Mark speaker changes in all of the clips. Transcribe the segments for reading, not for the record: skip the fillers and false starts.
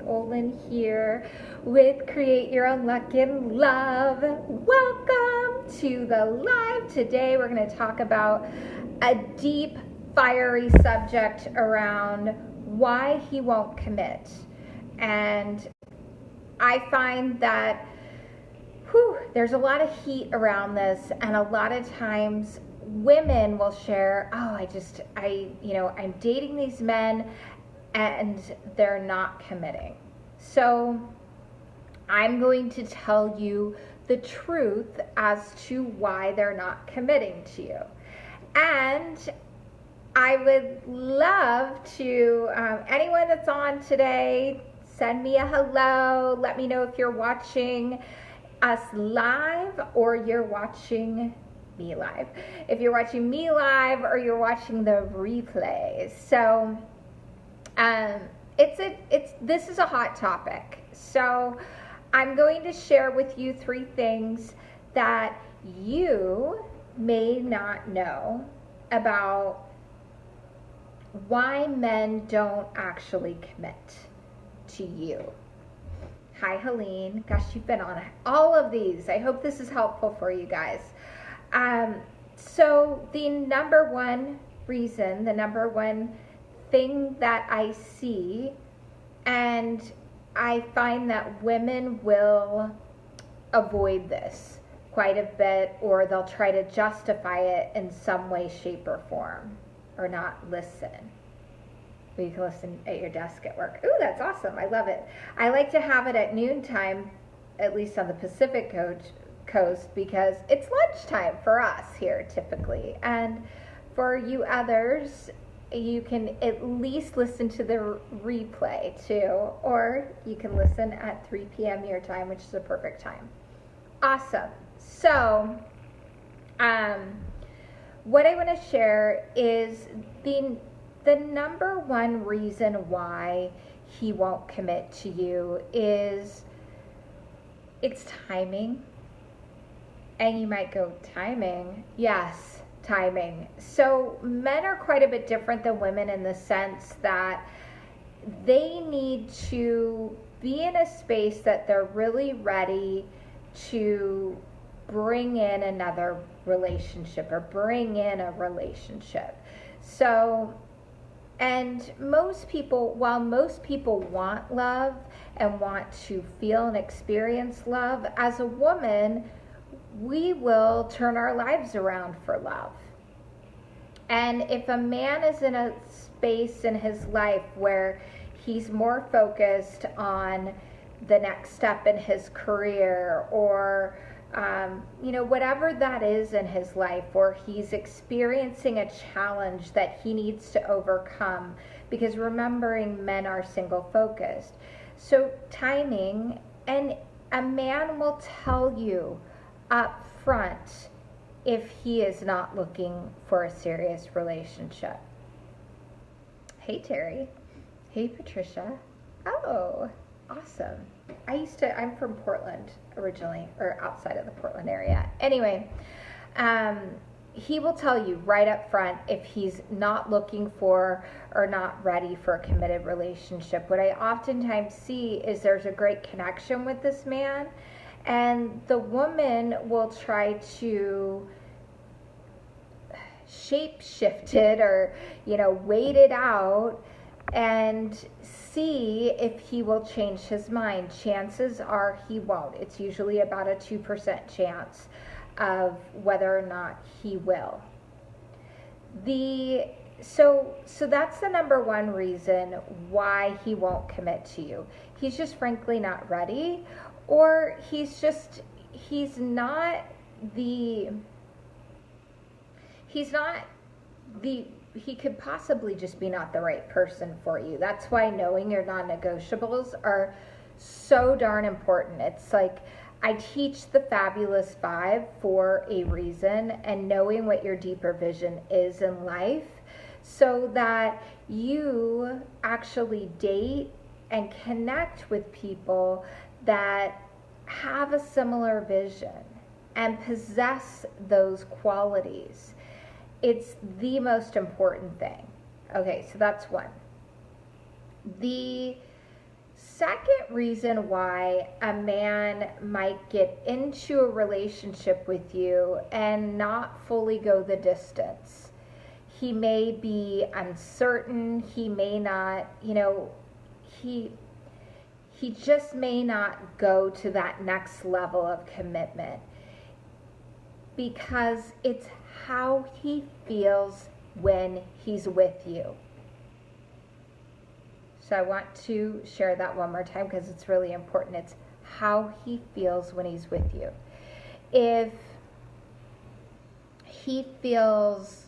Speaker 1: Olin here with Create Your Own Luck in Love. Welcome to the live. Today we're going to talk about a deep, fiery subject around why he won't commit. And I find that there's a lot of heat around this, and a lot of times women will share, I'm dating these men and they're not committing. So I'm going to tell you the truth as to why they're not committing to you. And I would love to, anyone that's on today, send me a hello. Let me know if you're watching us live or you're watching me live. If you're watching me live or you're watching the replays. So this is a hot topic. So I'm going to share with you 3 things that you may not know about why men don't actually commit to you. Hi, Helene. Gosh, you've been on all of these. I hope this is helpful for you guys. So the number one reason, the number one thing that I see, and I find that women will avoid this quite a bit, or they'll try to justify it in some way, shape, or form, or not listen. You can listen at your desk at work. Ooh, that's awesome. I love it. I like to have it at noontime, at least on the Pacific Coast, because it's lunchtime for us here typically. And for you others, you can at least listen to the replay too, or you can listen at 3 p.m. your time, which is the perfect time. Awesome. So, what I want to share is the number one reason why he won't commit to you is it's timing. And you might go, timing? Yes, timing. So men are quite a bit different than women in the sense that they need to be in a space that they're really ready to bring in another relationship or bring in a relationship. So, and most people, while most people want love and want to feel and experience love, as a woman, we will turn our lives around for love. And if a man is in a space in his life where he's more focused on the next step in his career, or whatever that is in his life, or he's experiencing a challenge that he needs to overcome, because remembering, men are single focused. So timing, and a man will tell you up front if he is not looking for a serious relationship. Hey, Terry. Hey, Patricia. Oh, awesome. I'm from Portland originally, or outside of the Portland area. Anyway, he will tell you right up front if he's not looking for or not ready for a committed relationship. What I oftentimes see is there's a great connection with this man, and the woman will try to shape shift it, or wait it out and see if he will change his mind. Chances are he won't. It's usually about a 2% chance of whether or not he will. So that's the number one reason why he won't commit to you. He's just frankly not ready, or he could possibly just be not the right person for you. That's why knowing your non-negotiables are so darn important. It's like I teach the Fabulous 5 for a reason, and knowing what your deeper vision is in life so that you actually date and connect with people that have a similar vision and possess those qualities. It's the most important thing. Okay, so that's one. The Second reason why a man might get into a relationship with you and not fully go the distance. He may be uncertain, he may not, he just may not go to that next level of commitment because it's how he feels when he's with you. So I want to share that one more time because it's really important. It's how he feels when he's with you. If he feels,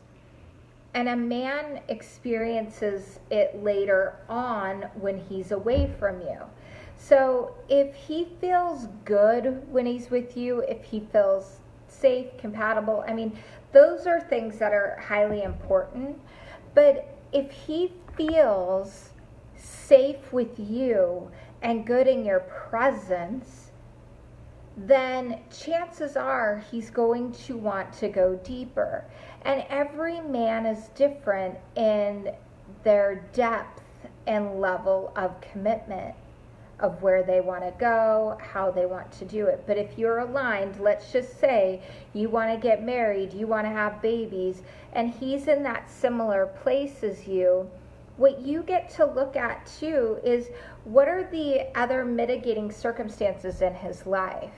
Speaker 1: and a man experiences it later on when he's away from you. So if he feels good when he's with you, if he feels safe, compatible, those are things that are highly important. But if he feels safe with you and good in your presence, then chances are he's going to want to go deeper. And every man is different in their depth and level of commitment, of where they want to go, how they want to do it. But if you're aligned, let's just say you want to get married, you want to have babies, and he's in that similar place as you, what you get to look at too is what are the other mitigating circumstances in his life?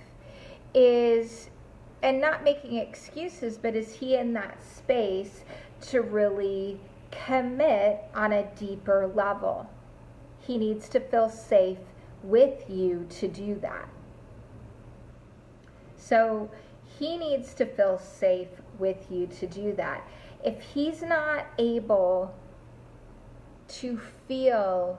Speaker 1: And not making excuses, but is he in that space to really commit on a deeper level? He needs to feel safe with you to do that. So he needs to feel safe with you to do that. If he's not able to feel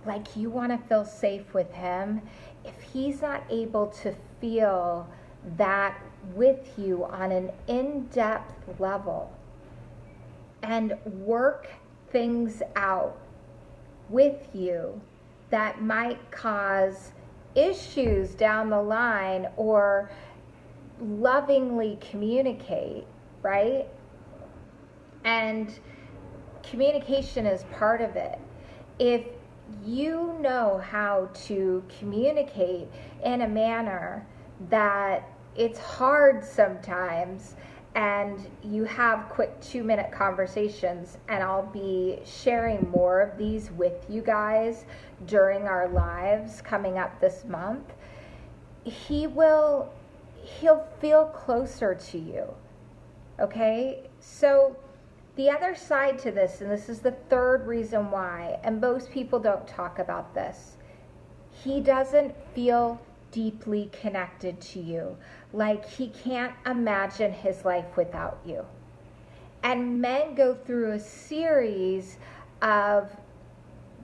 Speaker 1: like you want to feel safe with him, if he's not able to feel that with you on an in-depth level and work things out with you that might cause issues down the line, or lovingly communicate, right? And communication is part of it. If you know how to communicate in a manner that it's hard sometimes, and you have quick 2-minute conversations, and I'll be sharing more of these with you guys during our lives coming up this month, he'll feel closer to you. Okay? So the other side to this, and this is the third reason why, and most people don't talk about this, he doesn't feel deeply connected to you. Like he can't imagine his life without you. And men go through a series of,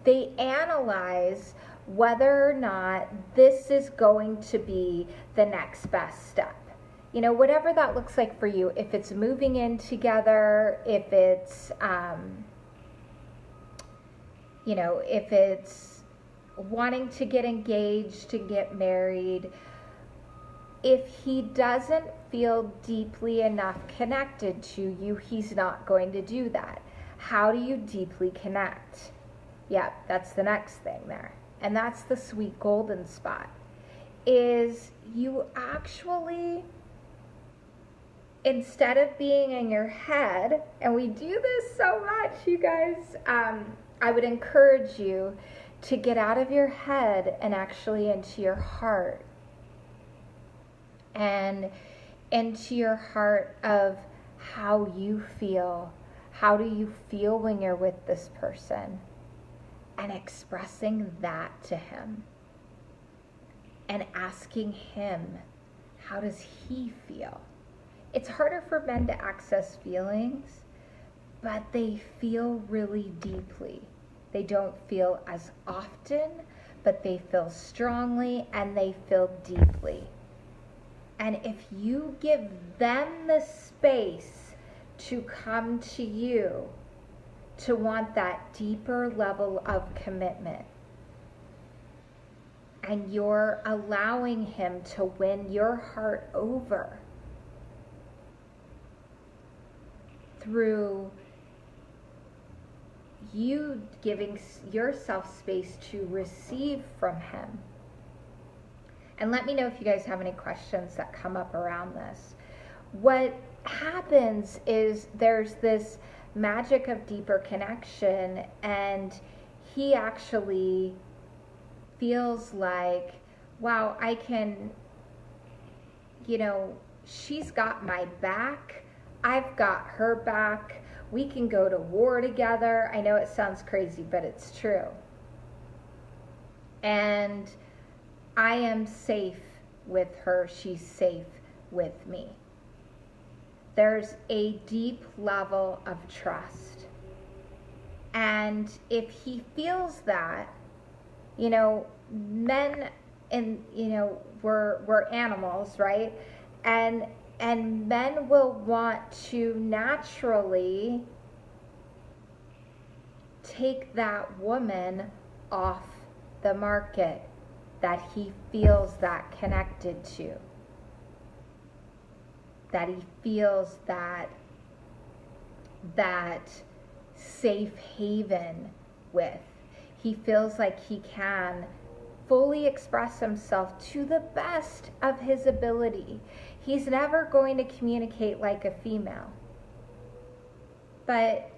Speaker 1: they analyze whether or not this is going to be the next best step. Whatever that looks like for you, if it's moving in together, if it's, if it's wanting to get engaged, to get married, if he doesn't feel deeply enough connected to you, he's not going to do that. How do you deeply connect? Yeah, that's the next thing there. And that's the sweet golden spot, is you actually, instead of being in your head, and we do this so much, you guys, I would encourage you to get out of your head and actually into your heart. And into your heart of how you feel. How do you feel when you're with this person? And expressing that to him. And asking him, how does he feel? It's harder for men to access feelings, but they feel really deeply. They don't feel as often, but they feel strongly and they feel deeply. And if you give them the space to come to you, to want that deeper level of commitment, and you're allowing him to win your heart over through you giving yourself space to receive from him. And let me know if you guys have any questions that come up around this. What happens is there's this magic of deeper connection, and he actually feels like, wow, I can, she's got my back, I've got her back, we can go to war together. I know it sounds crazy, but it's true. And I am safe with her, she's safe with me. There's a deep level of trust. And if he feels that, men and we're animals, right? And men will want to naturally take that woman off the market that he feels that connected to, that he feels that safe haven with. He feels like he can fully express himself to the best of his ability. He's never going to communicate like a female. But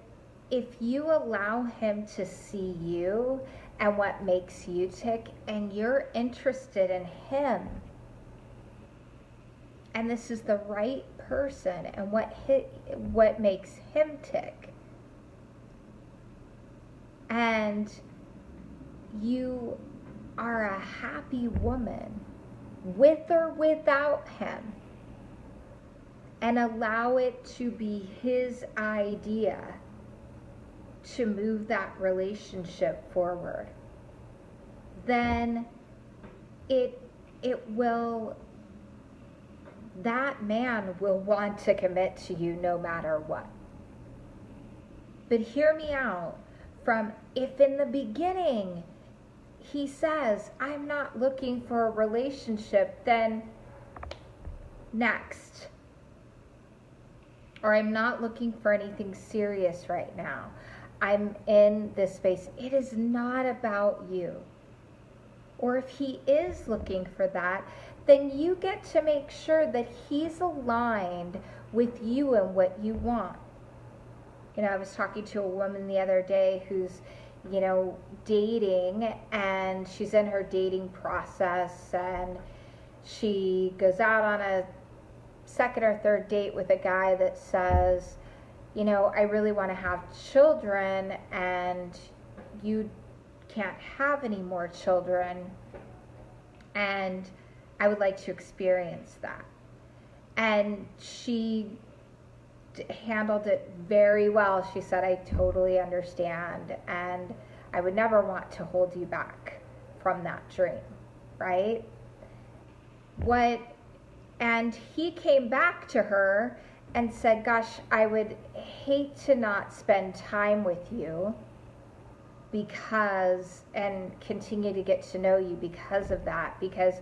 Speaker 1: if you allow him to see you and what makes you tick, and you're interested in him, and this is the right person, and what makes him tick, and you are a happy woman with or without him, and allow it to be his idea to move that relationship forward, then that man will want to commit to you no matter what. But hear me out. If in the beginning he says, I'm not looking for a relationship, then next. Or I'm not looking for anything serious right now, I'm in this space. It is not about you. Or if he is looking for that, then you get to make sure that he's aligned with you and what you want. I was talking to a woman the other day who's, dating, and she's in her dating process, and she goes out on a second or third date with a guy that says, I really want to have children, and you can't have any more children, and I would like to experience that. And she handled it very well. She said, I totally understand, and I would never want to hold you back from that dream, right? And he came back to her and said, gosh, I would hate to not spend time with you and continue to get to know you because of that, because,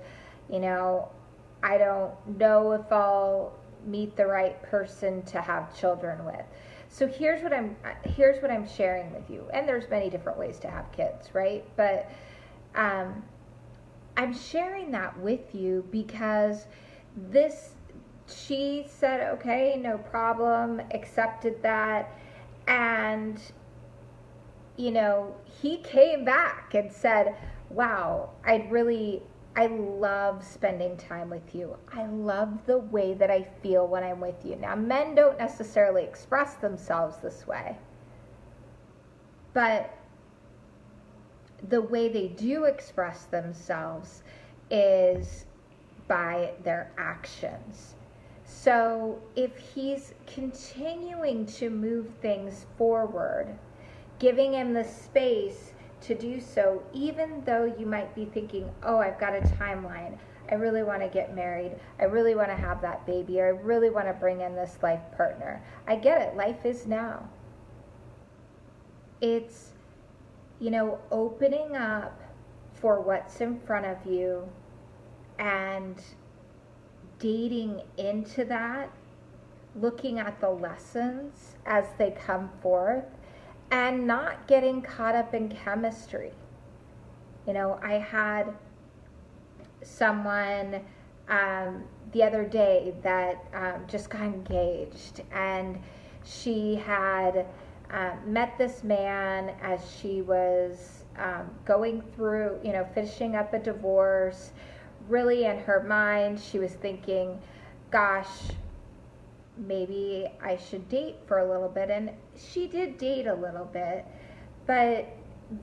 Speaker 1: I don't know if I'll meet the right person to have children with. So here's what I'm sharing with you. And there's many different ways to have kids, right? But I'm sharing that with you because she said, okay, no problem, accepted that. And, he came back and said, wow, I love spending time with you. I love the way that I feel when I'm with you. Now, men don't necessarily express themselves this way, but the way they do express themselves is by their actions. So if he's continuing to move things forward, giving him the space to do so, even though you might be thinking, oh, I've got a timeline, I really want to get married, I really want to have that baby, or I really want to bring in this life partner. I get it, life is now. It's, opening up for what's in front of you and dating into that, looking at the lessons as they come forth, and not getting caught up in chemistry. You know, I had someone the other day that just got engaged, and she had met this man as she was going through, you know, finishing up a divorce. Really, in her mind, she was thinking, gosh, maybe I should date for a little bit. And she did date a little bit, but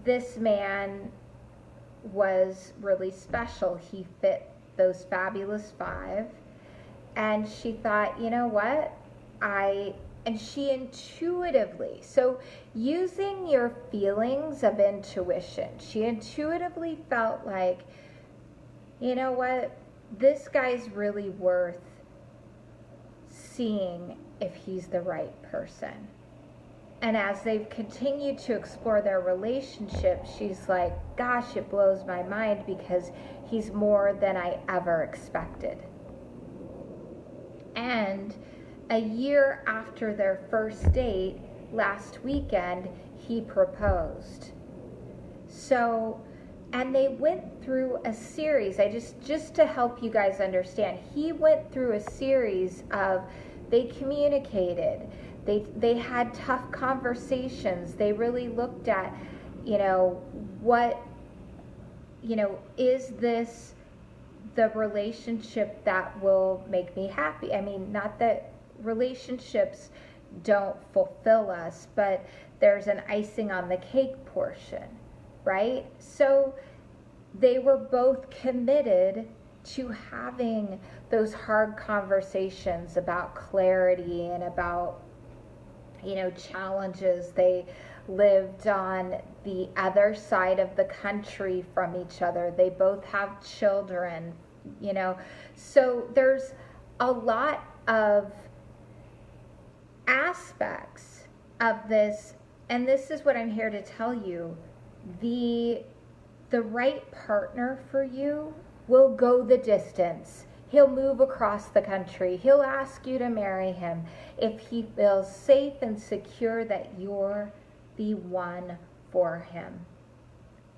Speaker 1: this man was really special. He fit those fabulous five. And she thought, you know what? And she intuitively, so using your feelings of intuition, she intuitively felt like, you know what? This guy's really worth seeing if he's the right person. And as they've continued to explore their relationship, she's like, gosh, it blows my mind because he's more than I ever expected. And a year after their first date, last weekend, he proposed. So, and they went through a series, just to help you guys understand, he went through a series of, they communicated, they had tough conversations, they really looked at, you know, what, you know, is this the relationship that will make me happy? I mean, not that relationships don't fulfill us, but there's an icing on the cake portion, right? So they were both committed to having those hard conversations about clarity and about, you know, challenges. They lived on the other side of the country from each other. They both have children, you know. So there's a lot of aspects of this, and this is what I'm here to tell you. The right partner for you will go the distance. He'll move across the country. He'll ask you to marry him if he feels safe and secure that you're the one for him.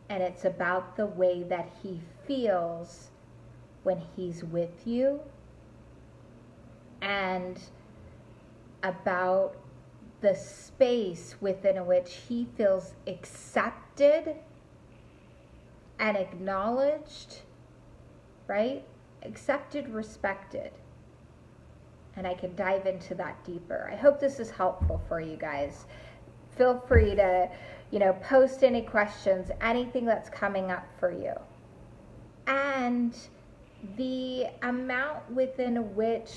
Speaker 1: And it's about the way that he feels when he's with you, and about the space within which he feels accepted and acknowledged, right? Accepted, respected. And I can dive into that deeper. I hope this is helpful for you guys. Feel free to, you know, post any questions, anything that's coming up for you. And the amount within which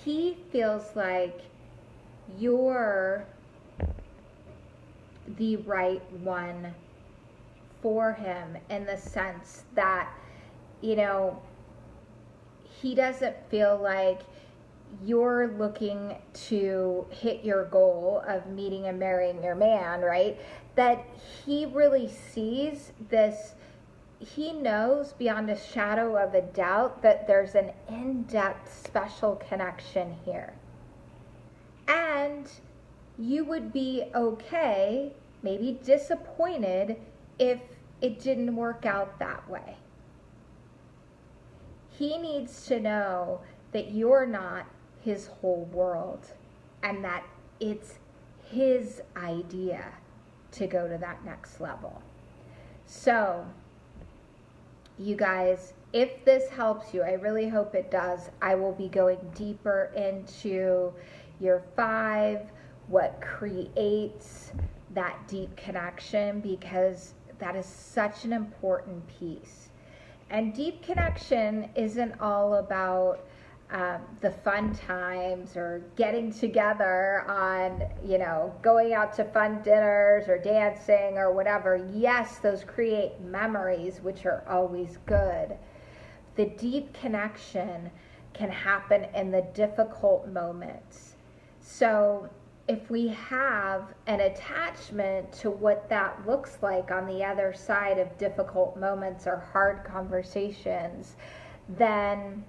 Speaker 1: he feels like you're the right one for him, in the sense that, you know, he doesn't feel like you're looking to hit your goal of meeting and marrying your man, right? That he really sees this, he knows beyond a shadow of a doubt that there's an in-depth special connection here. And you would be okay, maybe disappointed, if it didn't work out that way. He needs to know that you're not his whole world, and that it's his idea to go to that next level. So, you guys, if this helps you, I really hope it does. I will be going deeper into your five, what creates that deep connection, because that is such an important piece. And deep connection isn't all about the fun times or getting together on, you know, going out to fun dinners or dancing or whatever. Yes, those create memories, which are always good. The deep connection can happen in the difficult moments. So if we have an attachment to what that looks like on the other side of difficult moments or hard conversations, then,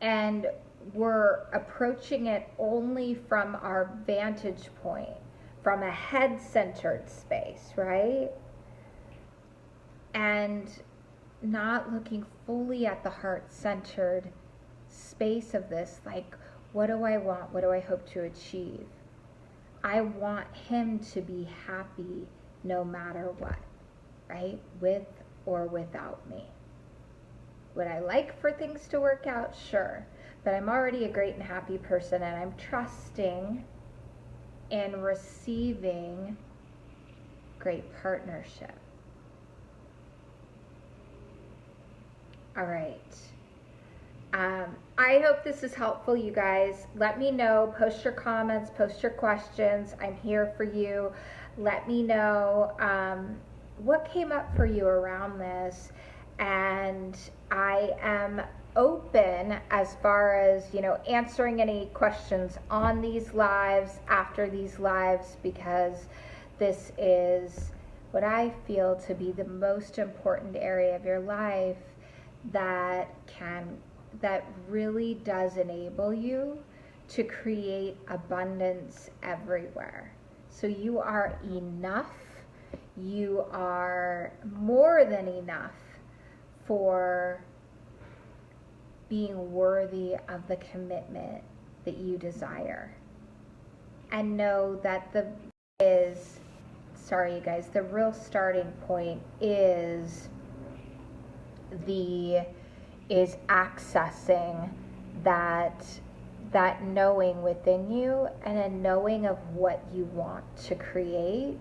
Speaker 1: and we're approaching it only from our vantage point, from a head-centered space, right? And not looking fully at the heart-centered space of this, like, what do I want? What do I hope to achieve? I want him to be happy no matter what, right? With or without me. Would I like for things to work out? Sure. But I'm already a great and happy person, and I'm trusting in receiving great partnership. All right. I hope this is helpful, you guys. Let me know. Post your comments, post your questions. I'm here for you. Let me know what came up for you around this. And I am open as far as, answering any questions on these lives, after these lives, because this is what I feel to be the most important area of your life that really does enable you to create abundance everywhere. So you are enough. You are more than enough for being worthy of the commitment that you desire. And know that the real starting point is accessing that knowing within you, and a knowing of what you want to create,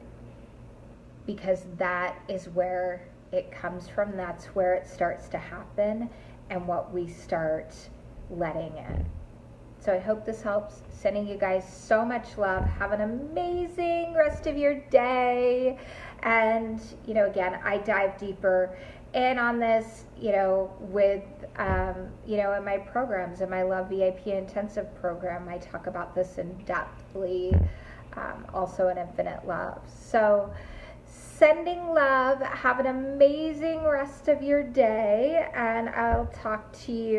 Speaker 1: because that is where it comes from. That's where it starts to happen, and what we start letting in. So I hope this helps. Sending you guys so much love. Have an amazing rest of your day. And, again, I dive deeper in on this, with, in my programs, in my Love VIP Intensive program. I talk about this in depthly, also in Infinite Love. So sending love. Have an amazing rest of your day, and I'll see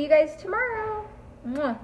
Speaker 1: you guys tomorrow. Mwah.